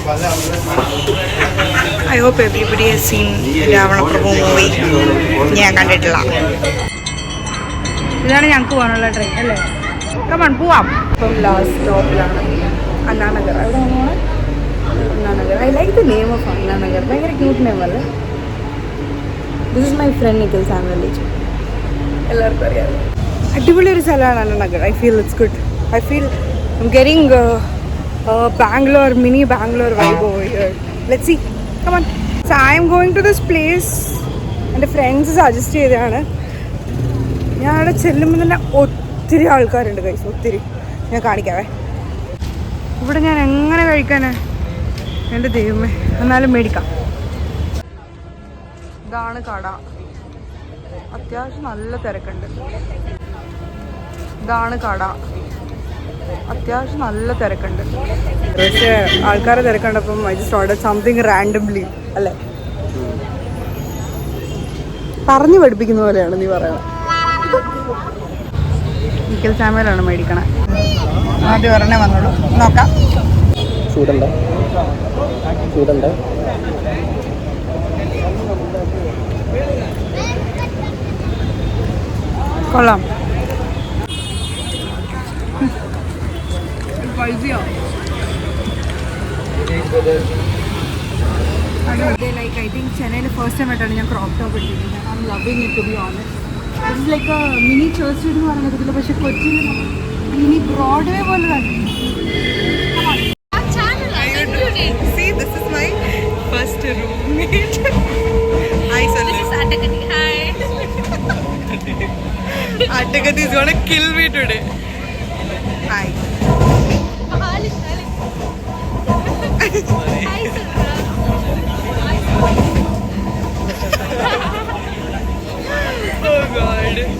I hope everybody has seen Ravana Prabhu movie. ഞാൻ കണ്ടിട്ടില്ല. ഇതാണ് ഞങ്ങൾക്ക് പോകാനുള്ള ട്രെയിൻ അല്ലേ? കമൺ പോവാം. ഇപ്പം ലാസ്റ്റ് സ്റ്റോപ്പിലാണ് അണ്ണാനഗർ. അവിടെ വന്നോളെ Anna Nagar. I like the name of Anna Nagar. ഭയങ്കര ക്യൂട്ട് നെയിം അല്ലേ? This is my friend Nikhil സാമുവലിച്ച്. എല്ലാവർക്കും അറിയാം. അടിപൊളി ഒരു സ്ഥലമാണ് Anna Nagar. I feel it's good. I feel I'm getting Bangalore, mini Bangalore vibe over here. Let's see. Come on. So I am going to this place. എൻ്റെ friends suggest ചെയ്തതാണ്. ഞാൻ അവിടെ ചെല്ലുമ്പോൾ തന്നെ ഒത്തിരി ആൾക്കാരുണ്ട് കൈസ്, ഒത്തിരി. ഞാൻ കാണിക്കാവേ. ഇവിടെ ഞാൻ എങ്ങനെ കഴിക്കാനാ എൻ്റെ ദൈവമേ. എന്നാലും മേടിക്കാം. ഇതാണ് കട. അത്യാവശ്യം നല്ല തിരക്കുണ്ട്. ഇതാണ് കട. അത്യാവശ്യം നല്ല തിരക്കുണ്ട്. പക്ഷേ ആൾക്കാരെ തിരക്കണ്ടപ്പം I just order something randomly അല്ലേ? പറഞ്ഞു പഠിപ്പിക്കുന്ന പോലെയാണ് നീ പറയണത്. നിഖിൽ സാമുവലാണ് മേടിക്കണേ. ആദ്യം ഒരെണ്ണേ വന്നോളൂ. നോക്കാം. ചൂടുണ്ട്. കൊള്ളാം. Like I think ചെന്നൈയിൽ ഫസ്റ്റ് ടൈം ആയിട്ടാണ് ഞാൻ ക്രോപ്പ് ടോപ്പ് ഇട്ടിരിക്കുന്നത്. I am loving it to be honest. It's like a mini Church Street എന്ന് പറയാൻ പറ്റത്തില്ല, പക്ഷെ കൊച്ചിയിൽ മിനി ബ്രോഡ്വേ പോലെ തന്നെ. See, this is my first roommate. Hi, Sallu. This is Attakati. Hi. Attakati is gonna kill me today. Hi. Hi, Sallu. Oh God.